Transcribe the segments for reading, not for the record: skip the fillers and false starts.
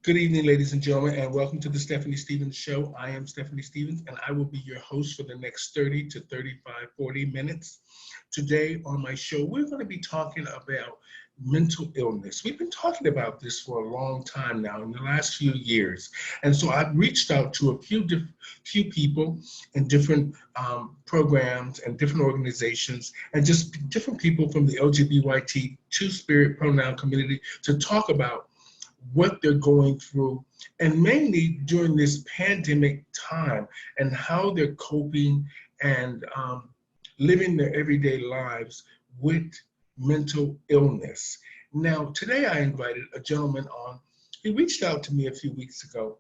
Good evening, ladies and gentlemen, and welcome to the Stephanie Stevens Show. I am Stephanie Stevens, and I will be your host for the next 30 to 35, 40 minutes. Today on my show, we're going to be talking about mental illness. We've been talking about this for a long time now, in the last few years. And so I've reached out to a few people in different programs and different organizations, and just different people from the LGBT two-spirit pronoun community to talk about what they're going through, and mainly during this pandemic time, and how they're coping and living their everyday lives with mental illness. Now, today I invited a gentleman on. He reached out to me a few weeks ago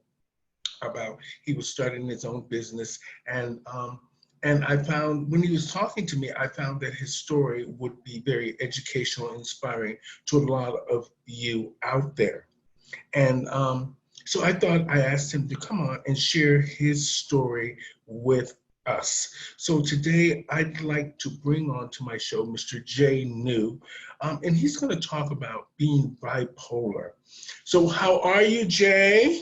about he was starting his own business, and I found when he was talking to me, I found that his story would be very educational and inspiring to a lot of you out there. And so I asked him to come on and share his story with us. So today I'd like to bring on to my show Mr. Jay New, and he's going to talk about being bipolar. So how are you, Jay?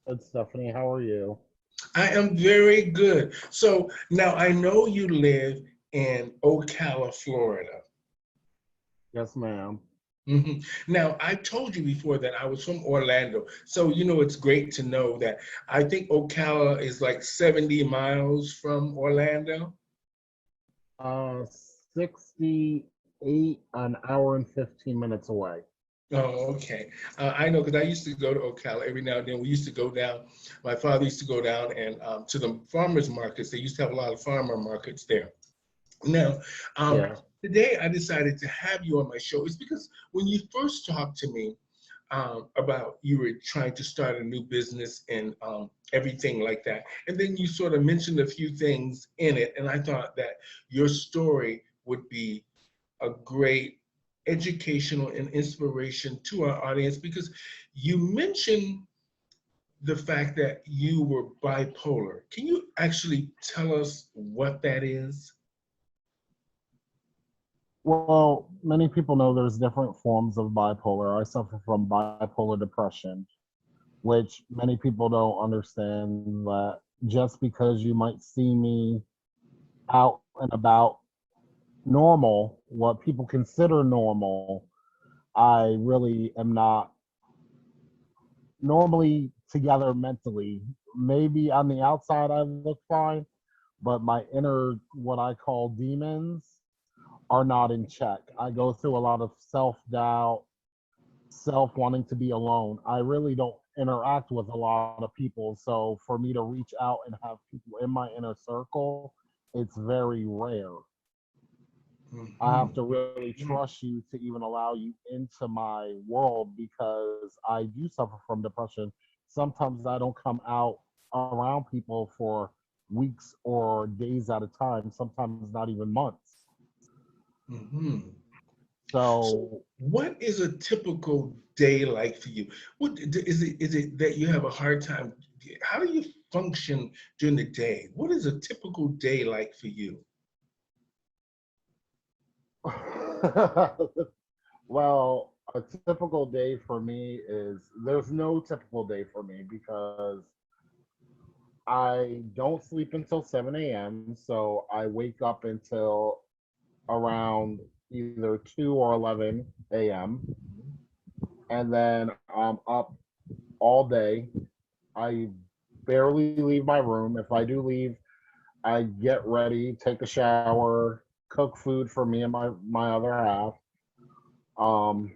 Good, Stephanie. How are you? I am very good. So now I know you live in Ocala, Florida. Yes, ma'am. Now, I told you before that I was from Orlando. So, it's great to know that I think Ocala is like 70 miles from Orlando. Uh, 68, an hour and 15 minutes away. Oh, okay. I know because I used to go to Ocala every now and then. We used to go down, my father used to go down and to the farmers markets. They used to have a lot of farmer markets there. Now, um, Yeah. today I decided to have you on my show. It's because when you first talked to me, about you were trying to start a new business and everything like that. And then you sort of mentioned a few things in it, and I thought that your story would be a great educational and inspiration to our audience because you mentioned the fact that you were bipolar. Can you actually tell us what that is? Well, many people know there's different forms of bipolar. I suffer from bipolar depression, which many people don't understand that just because you might see me out and about normal, what people consider normal, I really am not normally together mentally. Maybe on the outside I look fine, but my inner, what I call demons, are not in check. I go through a lot of self doubt, self wanting to be alone. I really don't interact with a lot of people. So for me to reach out and have people in my inner circle, it's very rare. I have Mhm. to really trust you to even allow you into my world because I do suffer from depression. Sometimes I don't come out around people for weeks or days at a time, sometimes not even months. Mhm. So, So, what is a typical day like for you? What is it? Is it that you have a hard time? How do you function during the day? What is a typical day like for you? well, a typical day for me is there's no typical day for me because I don't sleep until 7 a.m. So I wake up until around either 2 or 11 a.m. And then I'm up all day. I barely leave my room. If I do leave, I get ready, take a shower, cook food for me and my other half. Um,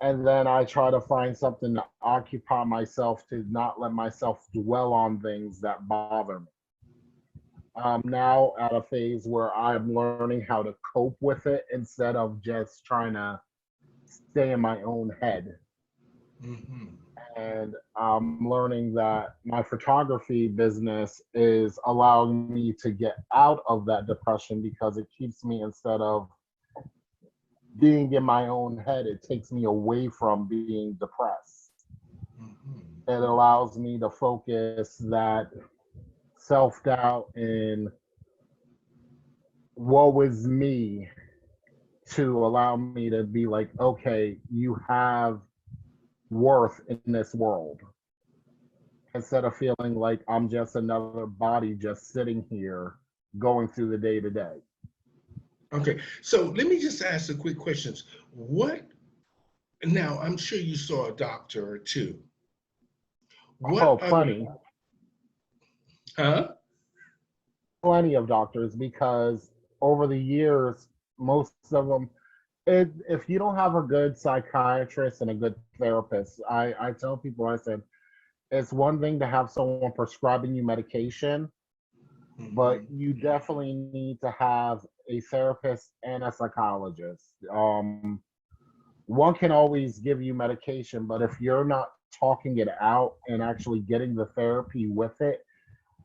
and then I try to find something to occupy myself to not let myself dwell on things that bother me. I'm now at a phase where I'm learning how to cope with it instead of just trying to stay in my own head. Hmm. And I'm learning that my photography business is allowing me to get out of that depression because it keeps me, instead of being in my own head, it takes me away from being depressed. Hmm. It allows me to focus that self doubt and woe is me, to allow me to be like, okay, you have worth in this world instead of feeling like I'm just another body just sitting here going through the day to day. Okay, so let me just ask the quick questions. What now? I'm sure you saw a doctor or two. Oh, What are the plenty, huh? plenty of doctors because over the years, most of them, if you don't have a good psychiatrist and a good therapist, I tell people, I said, it's one thing to have someone prescribing you medication, but Mhm, you definitely need to have a therapist and a psychologist. One can always give you medication, but if you're not talking it out and actually getting the therapy with it,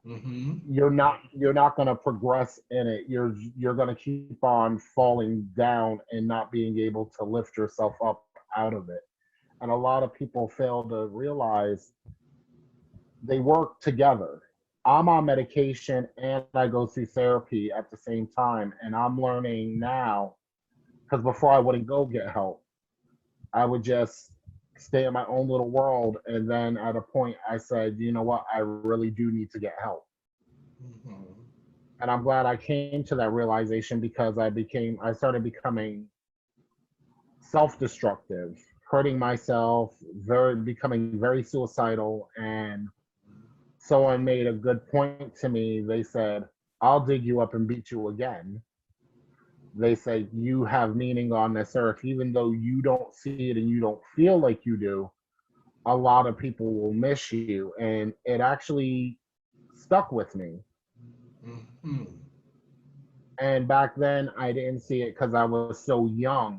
mhm, you're not going to progress in it. You're going to keep on falling down and not being able to lift yourself up out of it. And a lot of people fail to realize they work together. I'm on medication and I go through therapy at the same time. And I'm learning now because before I wouldn't go get help. I would just stay in my own little world. And then at a point, I said, you know what? I really do need to get help. mhm, And I'm glad I came to that realization because I started becoming self destructive, hurting myself, becoming very suicidal. And someone made a good point to me. They said, I'll dig you up and beat you again. They say, you have meaning on this earth, even though you don't see it and you don't feel like you do. A lot of people will miss you. And it actually stuck with me. mhm. And back then, I didn't see it because I was so young.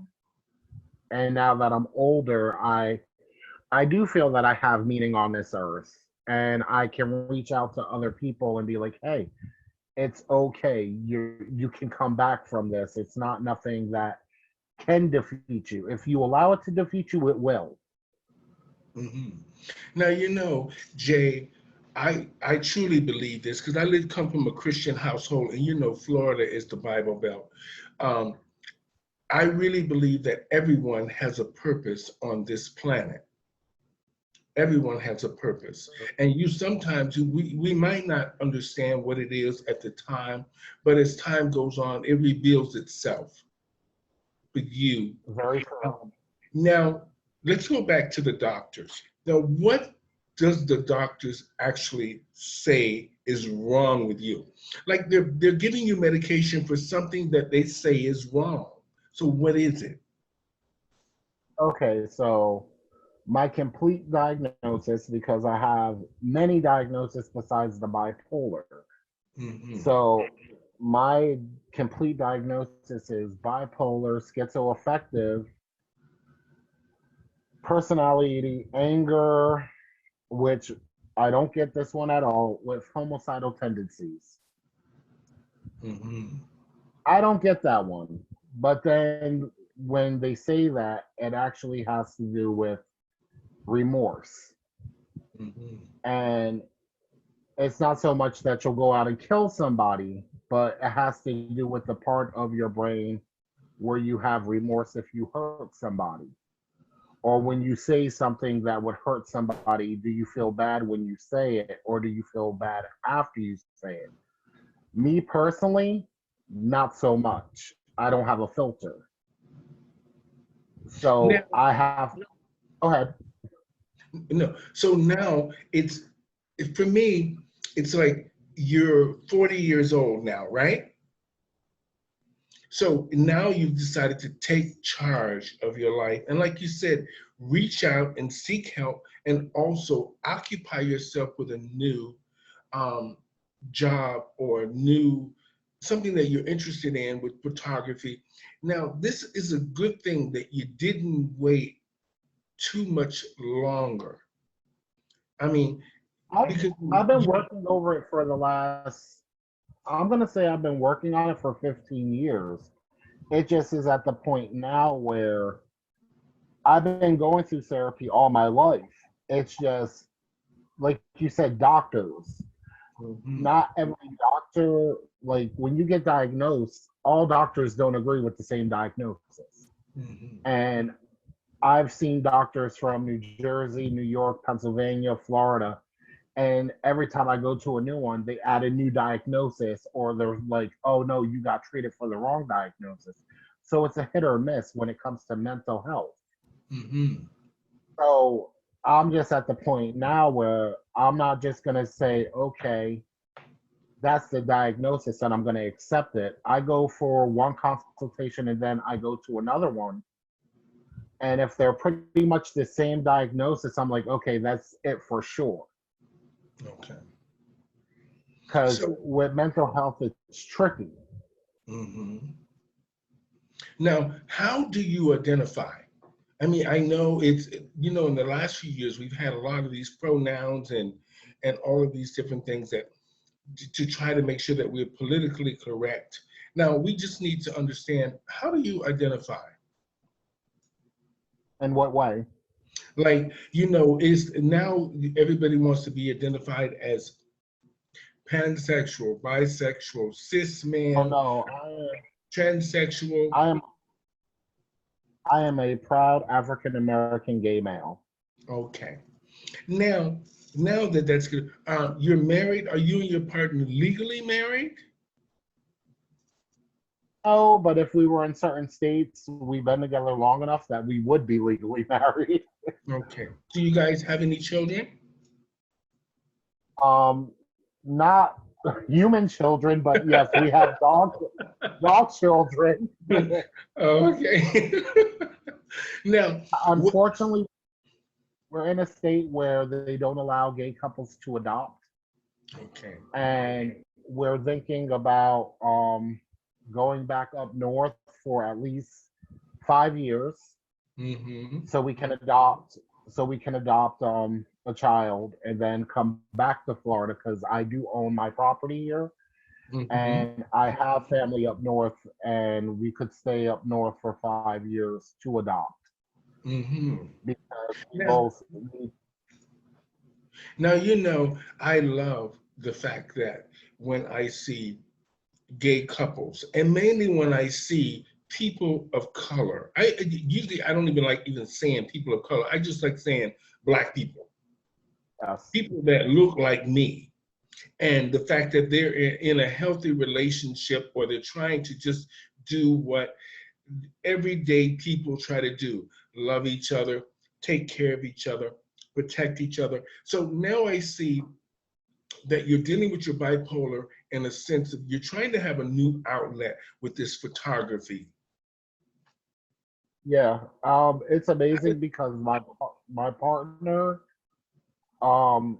And now that I'm older, I do feel that I have meaning on this earth. And I can reach out to other people and be like, hey, it's okay. You can come back from this. It's not nothing that can defeat you. If you allow it to defeat you, it will. Mhm. Now, Jay, I truly believe this because come from a Christian household, and Florida is the Bible Belt. Um, I really believe that everyone has a purpose on this planet. Everyone has a purpose, and we might not understand what it is at the time, but as time goes on, it reveals itself with you. Very true. Now, let's go back to the doctors. Now, what does the doctors actually say is wrong with you? Like they're giving you medication for something that they say is wrong. So what is it? Okay, so my complete diagnosis, because I have many diagnoses besides the bipolar. Hmm. So my complete diagnosis is bipolar, schizoaffective, personality, anger, which I don't get this one at all, with homicidal tendencies. Hmm. I don't get that one. But then when they say that, it actually has to do with remorse. Hmm. And it's not so much that you'll go out and kill somebody, but it has to do with the part of your brain where you have remorse if you hurt somebody. Or when you say something that would hurt somebody, do you feel bad when you say it, or do you feel bad after you say it? Me personally, not so much. I don't have a filter. Now, So I have, go ahead. no. So now for me, it's like you're 40 years old now, right? So now you've decided to take charge of your life. And like you said, reach out and seek help and also occupy yourself with a new um, job or new something that you're interested in with photography. Now, this is a good thing that you didn't wait too much longer. I mean, I, because I've been working over it for the last, I'm going to say I've been working on it for 15 years. It just is at the point now where I've been going through therapy all my life. It's just, like you said, doctors. Mhm, Not every doctor, like when you get diagnosed, all doctors don't agree with the same diagnosis. mhm, And I've seen doctors from New Jersey, New York, Pennsylvania, Florida, and every time I go to a new one, they add a new diagnosis, or they're like, "Oh no, you got treated for the wrong diagnosis." So it's a hit or miss when it comes to mental health. Mm-hmm. So I'm just at the point now where I'm not just gonna say, "Okay, that's the diagnosis and I'm going to accept it." I go for one consultation and then I go to another one. And if they're pretty much the same diagnosis, I'm like, okay, that's it for sure. Okay. Because So, with mental health, it's tricky. hmm, now, how do you identify? I mean, I know it's, in the last few years, we've had a lot of these pronouns and all of these different things that to try to make sure that we're politically correct. Now, we just need to understand, how do you identify? In what way? Like, is now everybody wants to be identified as pansexual, bisexual, cis Oh man, no, transsexual. I am I am a proud African American gay male. Okay. Now, now that that's good, you're married. Are you and your partner legally married? Oh, but if we were in certain states, we've been together long enough that we would be legally married. Okay. Do you guys have any children? Um, Not human children, but yes, we have dog children. Okay. Now, what, Unfortunately, we're in a state where they don't allow gay couples to adopt, okay. and we're thinking about going back up north for at least 5 years Mm-hmm. so we can adopt a child and then come back to Florida because I do own my property here Mm-hmm. and I have family up north, and we could stay up north for 5 years to adopt Mm-hmm. because we Now, both need. now, I love the fact that when I see gay couples, and mainly when I see people of color, I don't even like even saying people of color. I just like saying Black people, Yes, people that look like me, and the fact that they're in a healthy relationship, or they're trying to just do what everyday people try to do: love each other, take care of each other, protect each other. So now I see that you're dealing with your bipolar in a sense of you're trying to have a new outlet with this photography. yeah. It's amazing because my partner, um,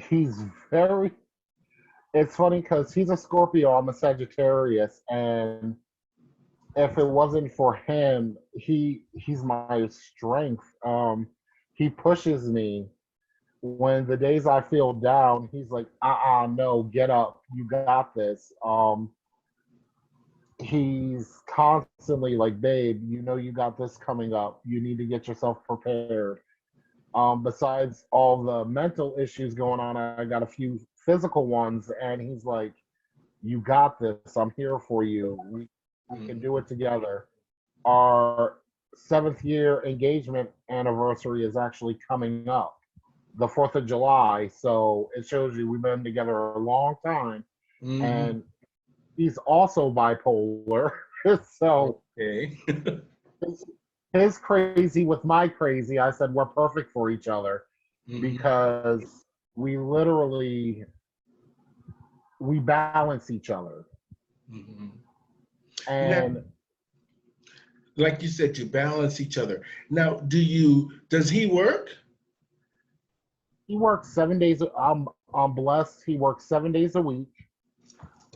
he's very. It's funny because he's a Scorpio, I'm a Sagittarius, and if it wasn't for him, he's my strength. He pushes me when the days I feel down. He's like, no, get up, you got this. He's constantly like, babe, you got this coming up. You need to get yourself prepared. Besides all the mental issues going on, I got a few physical ones, and he's like, you got this. I'm here for you. We can Mhm. do it together. Our 7th year engagement anniversary is actually coming up, the 4th of July. So it shows you we've been together a long time. Mhm. And he's also bipolar. So Okay. his, his crazy with my crazy, I said we're perfect for each other Mhm. because we literally we balance each other. Mhm. Now, And like you said, you balance each other. Now, does he work? he works 7 days. I'm blessed. He works 7 days a week.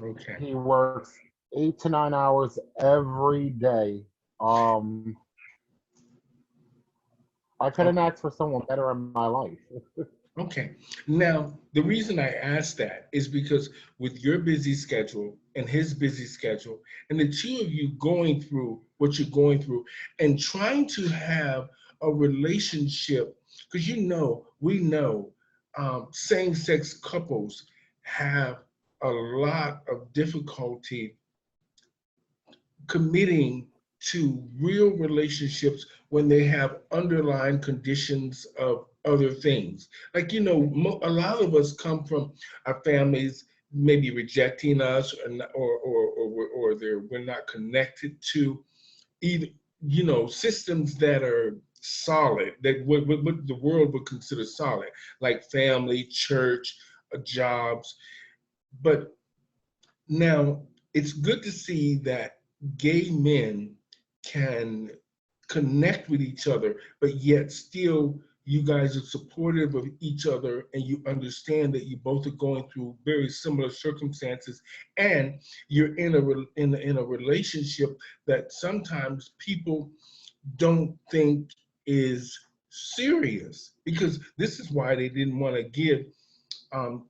Okay. He works 8 to 9 hours every day. Um, I couldn't Okay. ask for someone better in my life. Okay. Now, the reason I asked that is because with your busy schedule and his busy schedule, and the two of you going through what you're going through and trying to have a relationship, because we know same sex couples have a lot of difficulty committing to real relationships when they have underlying conditions of other things. Like, a lot of us come from our families maybe rejecting us, or we're not connected to either, systems that are solid, that what the world would consider solid, like family, church, jobs. But now it's good to see that gay men can connect with each other, but yet still you guys are supportive of each other, and you understand that you both are going through very similar circumstances, and you're in a relationship that sometimes people don't think is serious, because this is why they didn't want to give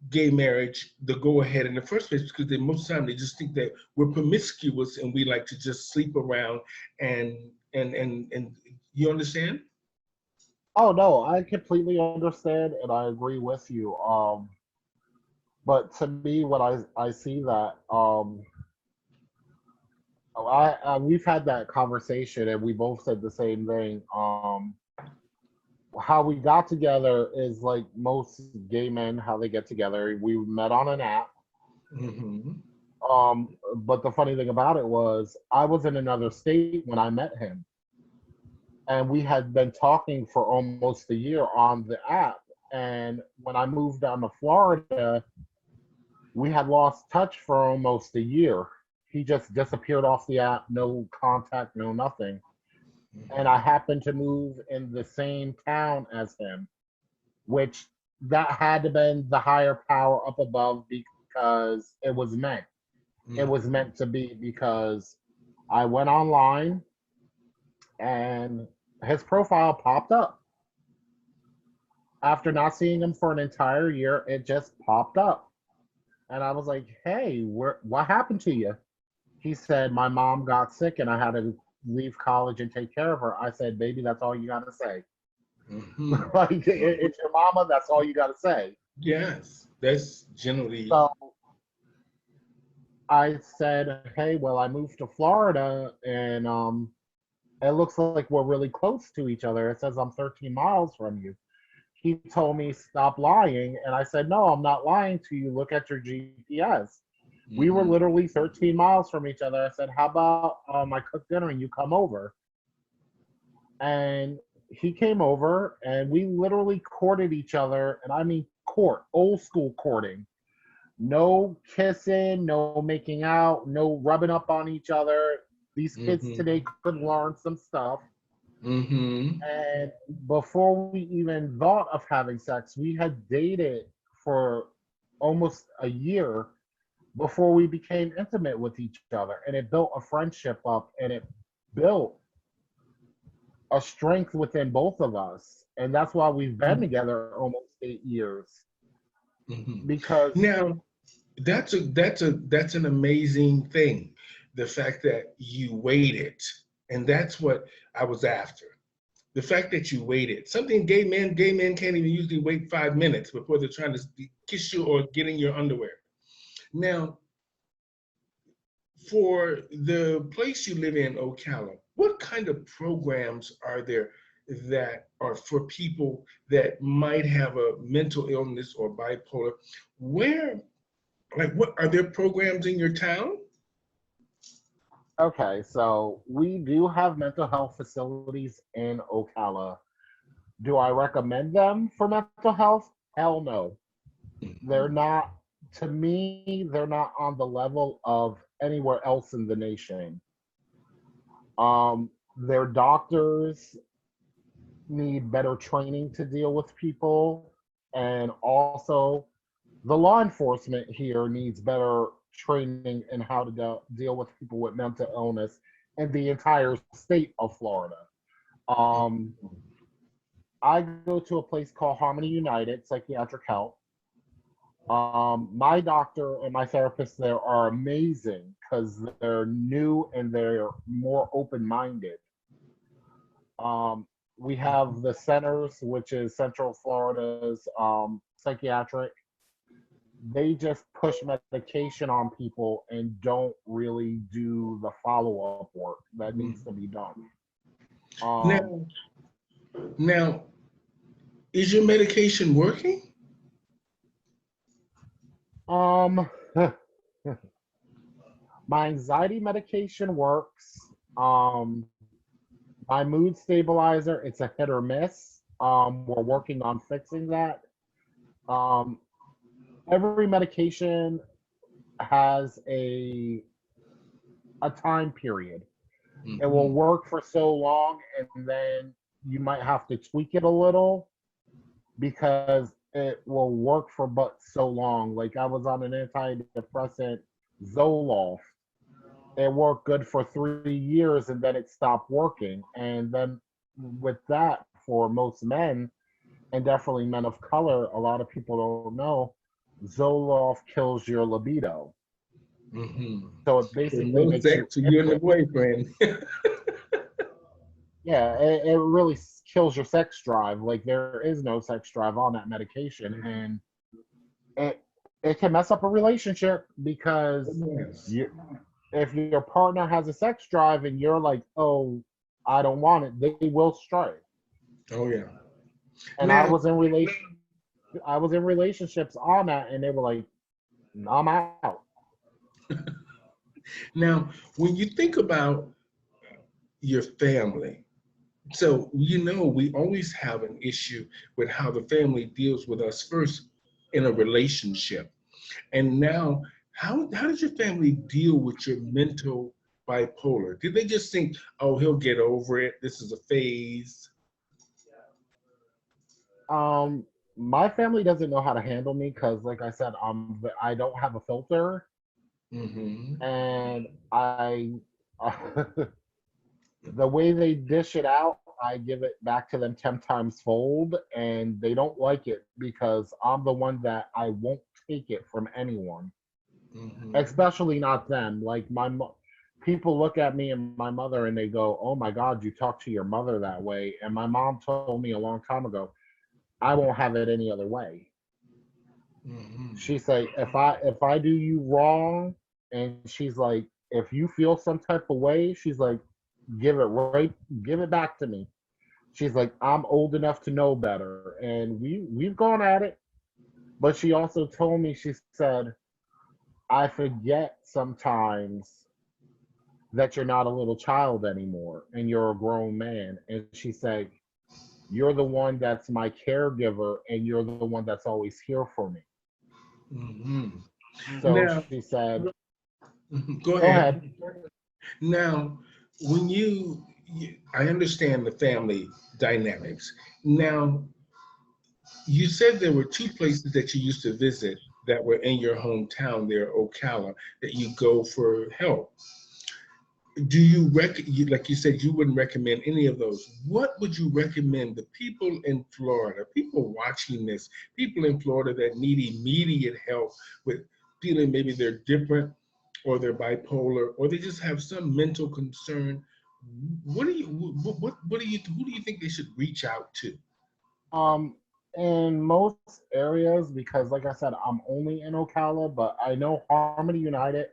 gay marriage the go ahead in the first place, because most of the time they just think that we're promiscuous and we like to just sleep around, and and you understand? Oh no, I completely understand and I agree with you. But to me, when I see that, we've had that conversation and we both said the same thing. How we got together is like most gay men, how they get together. We met on an app. Mm-hmm. But the funny thing about it was, I was in another state when I met him, and we had been talking for almost a year on the app. And when I moved down to Florida, we had lost touch for almost a year. He just disappeared off the app, no contact, no nothing. And I happened to move in the same town as him, which that had to been the higher power up above, because it was meant. It was Mm-hmm. meant to be, because I went online and his profile popped up. After not seeing him for an entire year, it just popped up. And I was like, hey, what happened to you? He said, my mom got sick and I had to leave college and take care of her. I said, baby, that's all you got to say. Mm-hmm. Like, it's your mama, that's all you got to say. Yes, that's generally. So I said, hey, well, I moved to Florida and it looks like we're really close to each other. It says I'm 13 miles from you. He told me, stop lying. And I said, no, I'm not lying to you. Look at your GPS. We were Mm-hmm. literally 13 miles from each other. I said, how about I cook dinner and you come over? And he came over and we literally courted each other. And I mean, court, old school courting. No kissing, no making out, no rubbing up on each other. These kids Mm-hmm. today could learn some stuff. Mm-hmm. And before we even thought of having sex, we had dated for almost a year before we became intimate with each other. And it built a friendship up, and it built a strength within both of us. And that's why we've been together almost 8 years. Mm-hmm. Because, Now, that's an amazing thing. The fact that you waited, and that's what I was after. The fact that you waited. Something gay men can't even usually wait 5 minutes before they're trying to kiss you or get in your underwear. Now, for the place you live in, Ocala, what kind of programs are there that are for people that might have a mental illness or bipolar? Where, like, what are there programs in your town? okay, so we do have mental health facilities in Ocala. Do I recommend them for mental health? Hell no. They're not, to me, they're not on the level of anywhere else in the nation. Their doctors need better training to deal with people, and also the law enforcement here needs better training in how to deal with people with mental illness in the entire state of Florida. Um, I go to a place called Harmony United Psychiatric Health. My doctor and my therapist there are amazing because they're new and they're more open minded. We have the centers, which is Central Florida's psychiatric. they just push medication on people and don't really do the follow-up work that needs to be done. Now, now, is your medication working? Um, my anxiety medication works. My mood stabilizer, it's a hit or miss. We're working on fixing that. Um, every medication has a time period. It will work for so long, and then you might have to tweak it a little because it will work for but so long. Like I was on an antidepressant, Zoloft. It worked good for 3 years, and then it stopped working. And then with that, for most men, and definitely men of color, a lot of people don't know, Zoloft kills your libido. So it So basically no makes you sex to you and the impotent. boyfriend. Yeah, it really kills your sex drive. Like there is no sex drive on that medication, and it it can mess up a relationship because Yes. you, if your partner has a sex drive and you're like, oh, I don't want it, they will stray. Oh yeah. And Now, I was in relationships on that, and they were like, I'm out. now, when you think about your family, so we always have an issue with how the family deals with us first in a relationship. And now, how did your family deal with your mental bipolar? Did they just think, oh, he'll get over it, this is a phase? Um, my family doesn't know how to handle me because, like I said, I don't have a filter, Mm-hmm. and the way they dish it out, I give it back to them 10 times fold, and they don't like it because I'm the one that I won't take it from anyone, Mm-hmm. especially not them. Like people look at me and my mother and they go, "Oh my God, you talk to your mother that way." And my mom told me a long time ago, "I won't have it any other way." Mm-hmm. She's like, if I do you wrong, and she's like, if you feel some type of way, she's like, give it right, give it back to me. She's like, I'm old enough to know better, and we've gone at it. But she also told me, she said, I forget sometimes that you're not a little child anymore, and you're a grown man. And she said, you're the one that's my caregiver, and you're the one that's always here for me. Mm-hmm. So Now, she said, go go ahead. ahead. Now, when I understand the family dynamics. Now, you said there were two places that you used to visit that were in your hometown there, Ocala, that you go for help. Do like you said, you wouldn't recommend any of those. What would you recommend the people in Florida, people watching this, people in Florida that need immediate help with feeling maybe they're different or they're bipolar or they just have some mental concern? What do you who do you think they should reach out to? Um, in most areas, because like I said, I'm only in Ocala, but I know Harmony United,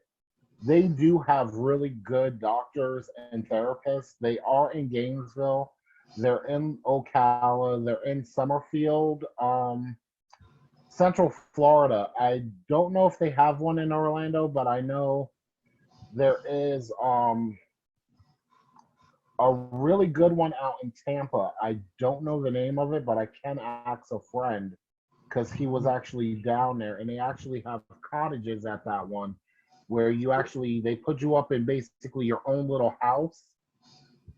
they do have really good doctors and therapists. They are in Gainesville, they're in Ocala, they're in Summerfield, Central Florida. I don't know if they have one in Orlando, but I know there is a really good one out in Tampa. I don't know the name of it, but I can ask a friend because he was actually down there, and they actually have cottages at that one where they put you up in basically your own little house,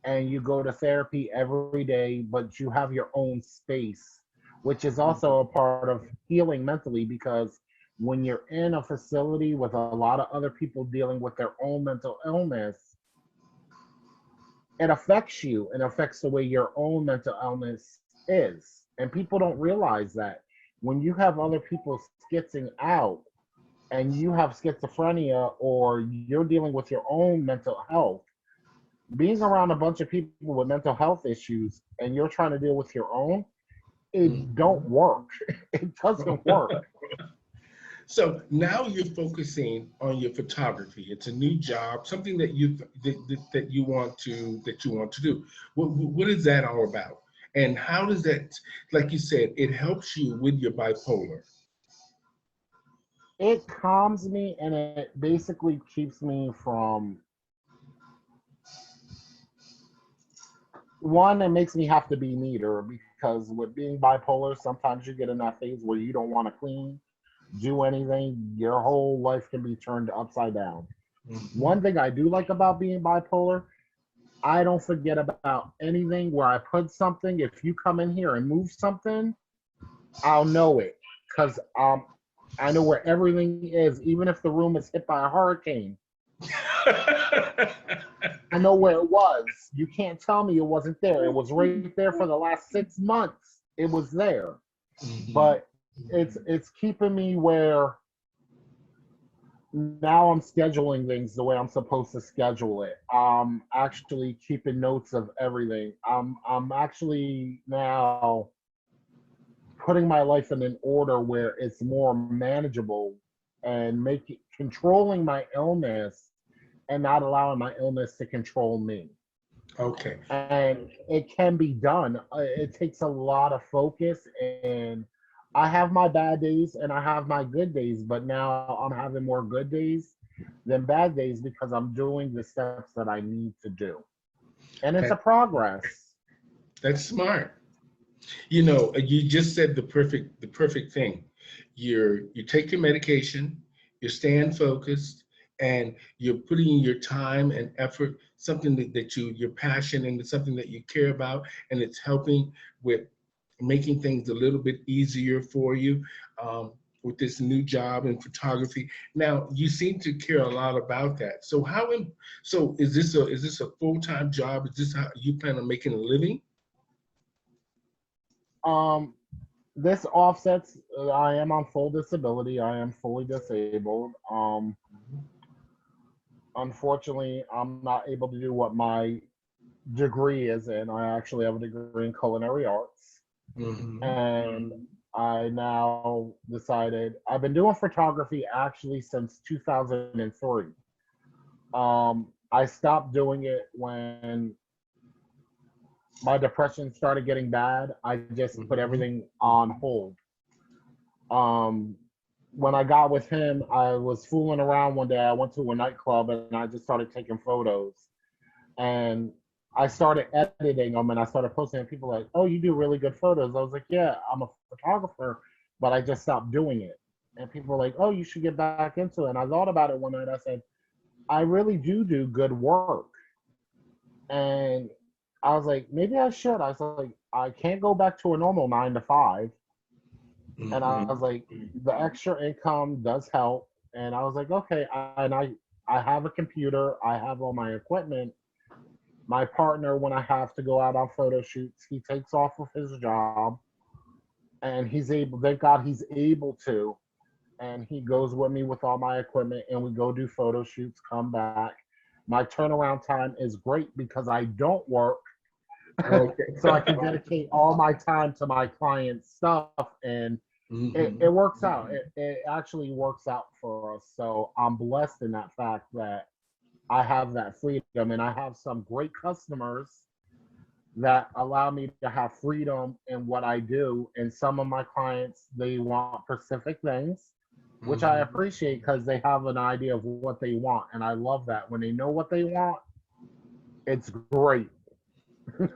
and you go to therapy every day, but you have your own space, which is also a part of healing mentally because when you're in a facility with a lot of other people dealing with their own mental illness, it affects you and affects the way your own mental illness is. And people don't realize that when you have other people skitzing out and you have schizophrenia or you're dealing with your own mental health, being around a bunch of people with mental health issues and you're trying to deal with your own, it don't Mhm. work. It doesn't work. So now you're focusing on your photography. It's a new job, something that you want to do. What is that all about? And how does that, like you said, it helps you with your bipolar? It calms me and it basically keeps me from one, it makes me have to be neater because with being bipolar, sometimes you get in that phase where you don't want to clean, do anything. Your whole life can be turned upside down. Mhm. One thing I do like about being bipolar, I don't forget about anything where I put something. If you come in here and move something, I'll know it because I know where everything is, even if the room is hit by a hurricane. I know where it was. You can't tell me it wasn't there. It was right there for the last 6 months. It was there. Mhm. But it's keeping me where now I'm scheduling things the way I'm supposed to schedule it. Actually keeping notes of everything. I'm actually now putting my life in an order where it's more manageable and making controlling my illness and not allowing my illness to control me. Okay. And it can be done. It takes a lot of focus, and I have my bad days and I have my good days, but now I'm having more good days than bad days because I'm doing the steps that I need to do. And it's That a progress. that's smart. You know, you just said the perfect thing. You take your medication, you're staying focused, and you're putting in your time and effort, something that your passion and it's something that you care about, and it's helping with making things a little bit easier for you. With this new job in photography, now you seem to care a lot about that. So so is this a full-time job? Is this how you plan on making a living? Um, this offsets. I am on full disability. I am fully disabled. Unfortunately, I'm not able to do what my degree is in. I actually have a degree in culinary arts, Hmm. and I now decided I've been doing photography actually since 2003. I stopped doing it when my depression started getting bad. I just put Hmm. everything on hold. Um, when I got with him, I was fooling around one day. I went to a nightclub and I just started taking photos. And I started editing them and I started posting. And people were like, "Oh, you do really good photos." I was like, "Yeah, I'm a photographer, but I just stopped doing it." And people were like, "Oh, you should get back into it." And I thought about it one night. I said, "I really do good work." And I was like, maybe I should. I was like, I can't go back to a normal 9 to 5. And I was Hmm. like, the extra income does help. And I was like, okay. I have a computer. I have all my equipment. My partner, when I have to go out on photo shoots, he takes off of his job and he's able, thank God he's able to. And he goes with me with all my equipment and we go do photo shoots, come back. My turnaround time is great because I don't work. Okay. So I can dedicate all my time to my client's stuff and it Hmm. works out. It actually works out for us. So I'm blessed in that fact that I have that freedom and I have some great customers that allow me to have freedom in what I do. And some of my clients, they want specific things, which I Hmm. appreciate because they have an idea of what they want. And I love that. When they know what they want, it's great.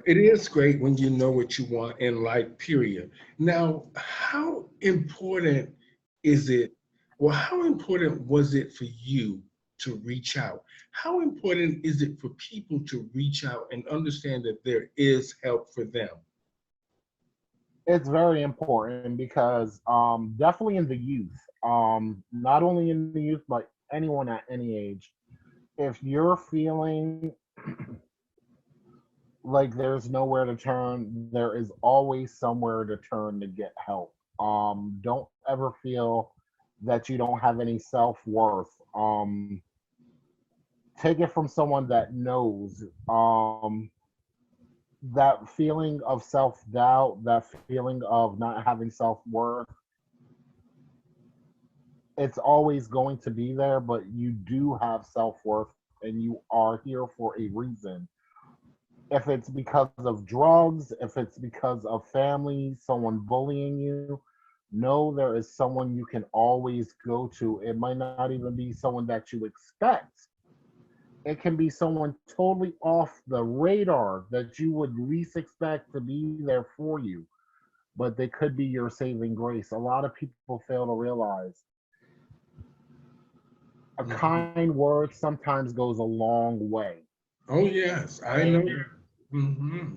It is great when you know what you want in life, period. Now, how important is it, how important was it for you to reach out? How important is it for people to reach out and understand that there is help for them? It's very important because definitely in the youth, not only in the youth, but anyone at any age, if you're feeling like there's nowhere to turn, there is always somewhere to turn to get help. Don't ever feel that you don't have any self worth. Take it from someone that knows. That feeling of self doubt, that feeling of not having self worth, it's always going to be there, but you do have self-worth and you are here for a reason. If it's because of drugs, if it's because of family, someone bullying you, know there is someone you can always go to. It might not even be someone that you expect. It can be someone totally off the radar that you would least expect to be there for you, but they could be your saving grace. A lot of people fail to realize a Mhm. kind word sometimes goes a long way. Oh yes, I know. And Hmm.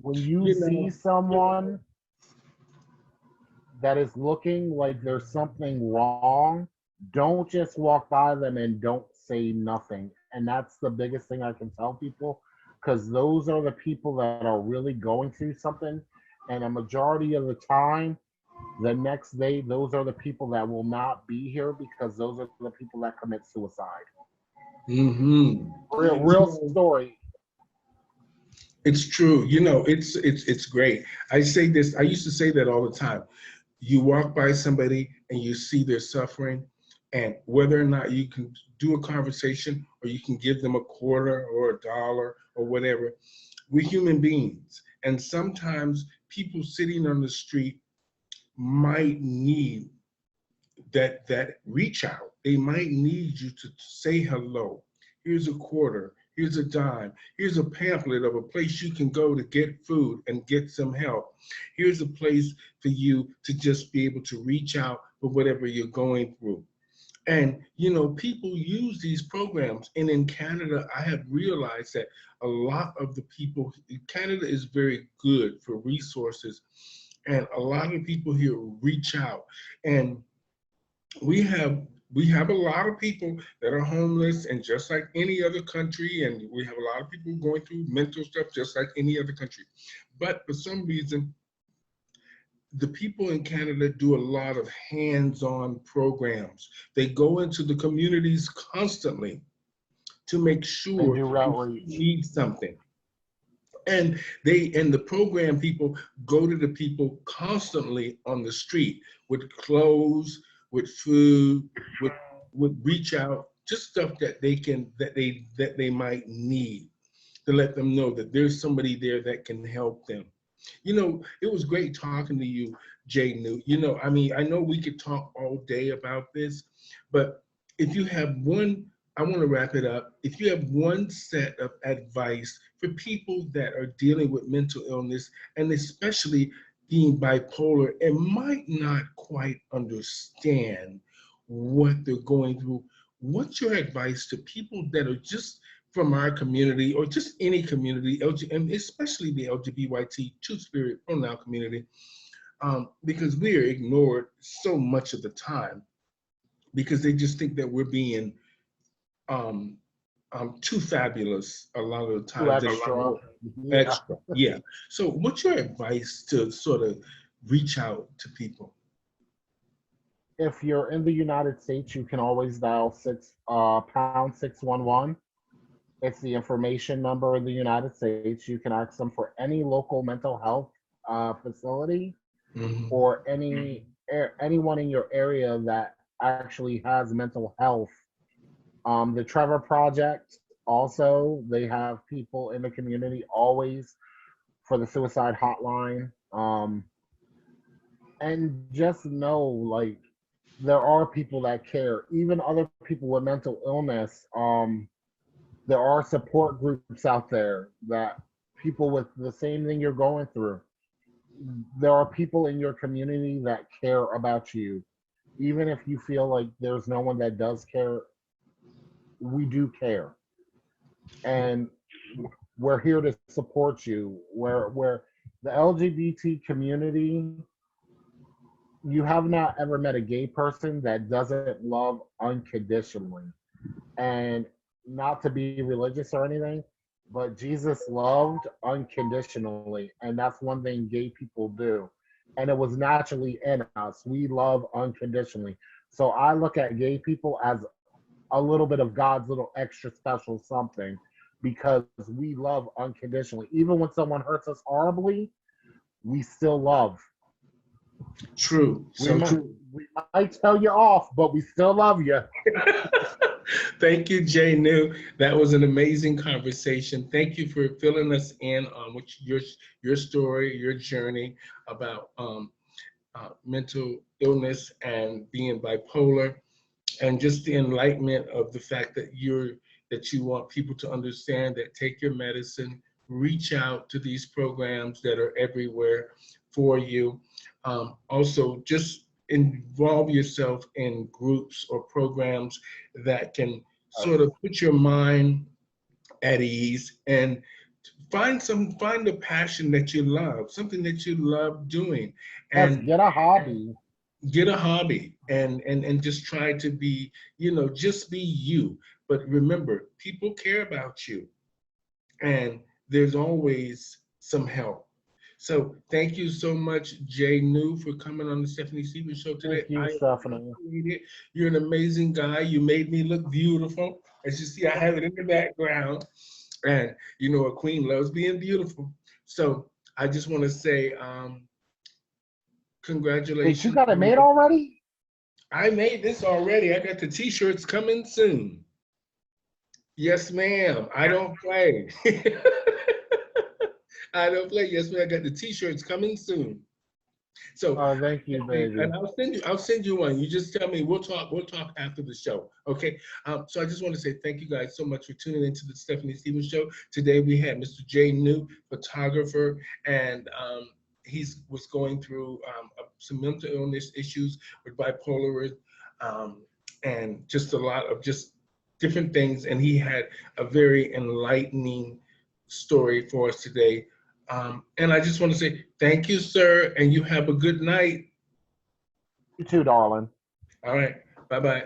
when you You see know, someone that is looking like there's something wrong, don't just walk by them and don't say nothing. And that's the biggest thing I can tell people, because those are the people that are really going through something. And a majority of the time, the next day, those are the people that will not be here because those are the people that commit suicide. hmm Real you know, story. it's true. It's great. I say this. I used to say that all the time. You walk by somebody and you see their suffering, and whether or not you can do a conversation or you can give them a quarter or a dollar or whatever, we're human beings, and sometimes people sitting on the street might need that reach out. They might need you to say hello. Here's a quarter. Here's a dime. Here's a pamphlet of a place you can go to get food and get some help. Here's a place for you to just be able to reach out for whatever you're going through. And people use these programs. And in Canada, I have realized that a lot of the people, Canada is very good for resources, and a lot of people here reach out. And we have we have a lot of people that are homeless, and just like any other country, and we have a lot of people going through mental stuff just like any other country. But for some reason, the people in Canada do a lot of hands-on programs. They go into the communities constantly to make And sure do if you outreach. need something. And the program people go to the people constantly on the street with clothes, with food, with reach out, just stuff that they might need, to let them know that there's somebody there that can help them. It was great talking to you, Jay Newt. I mean, I know we could talk all day about this, but if you have one, I want to wrap it up. If you have one set of advice for people that are dealing with mental illness, and especially being bipolar and might not quite understand what they're going through, what's your advice to people that are just from our community or just any community, and especially the LGBT two-spirit pronoun community, because we are ignored so much of the time because they just think that we're being um, too fabulous a lot of the Too times. And extra. Yeah. extra, yeah. So, what's your advice to sort of reach out to people? If you're in the United States, you can always dial pound 611. It's the information number in the United States. You can ask them for any local mental health facility Hmm. or anyone in your area that actually has mental health. The Trevor Project also, they have people in the community always for the suicide hotline. And just know, like, there are people that care, even other people with mental illness. There are support groups out there that people with the same thing you're going through. There are people in your community that care about you. Even if you feel like there's no one that does care, we do care. And we're here to support you. Where the LGBT community, you have not ever met a gay person that doesn't love unconditionally. And not to be religious or anything, but Jesus loved unconditionally. And that's one thing gay people do. And it was naturally in us. We love unconditionally. So I look at gay people as a little bit of God's little extra special something because we love unconditionally. Even when someone hurts us horribly, we still love. True. So true. We might tell you off, but we still love you. Thank you, Jay New. That was an amazing conversation. Thank you for filling us in on your story, your journey about mental illness and being bipolar, and just the enlightenment of the fact that you want people to understand that take your medicine, reach out to these programs that are everywhere for you. Also, just involve yourself in groups or programs that can sort of put your mind at ease and find a passion that you love, something that you love doing, Yes, and get a hobby. get a hobby and just try to be, just be you. But remember, people care about you, and there's always some help. So thank you so much, Jay New, for coming on the Stephanie Stevens Show today. Thank you, I Stephanie. appreciate it. You're an amazing guy. You made me look beautiful. As you see, I have it in the background. And a queen loves being beautiful. So I just want to say congratulations. Wait, you got it made already? I made this already. I got the t-shirts coming soon. Yes, ma'am. I don't play. I don't play. Yes, ma'am. I got the t-shirts coming soon. So Thank you, baby. and I'll send you one. You just tell me. We'll talk after the show. Okay. So I just want to say thank you guys so much for tuning into the Stephanie Stevens Show. Today we had Mr. Jay New, photographer, and he was going through some mental illness issues with bipolar, and just a lot of just different things. And he had a very enlightening story for us today. And I just want to say thank you, sir, and you have a good night. You too, darling. All right. Bye-bye.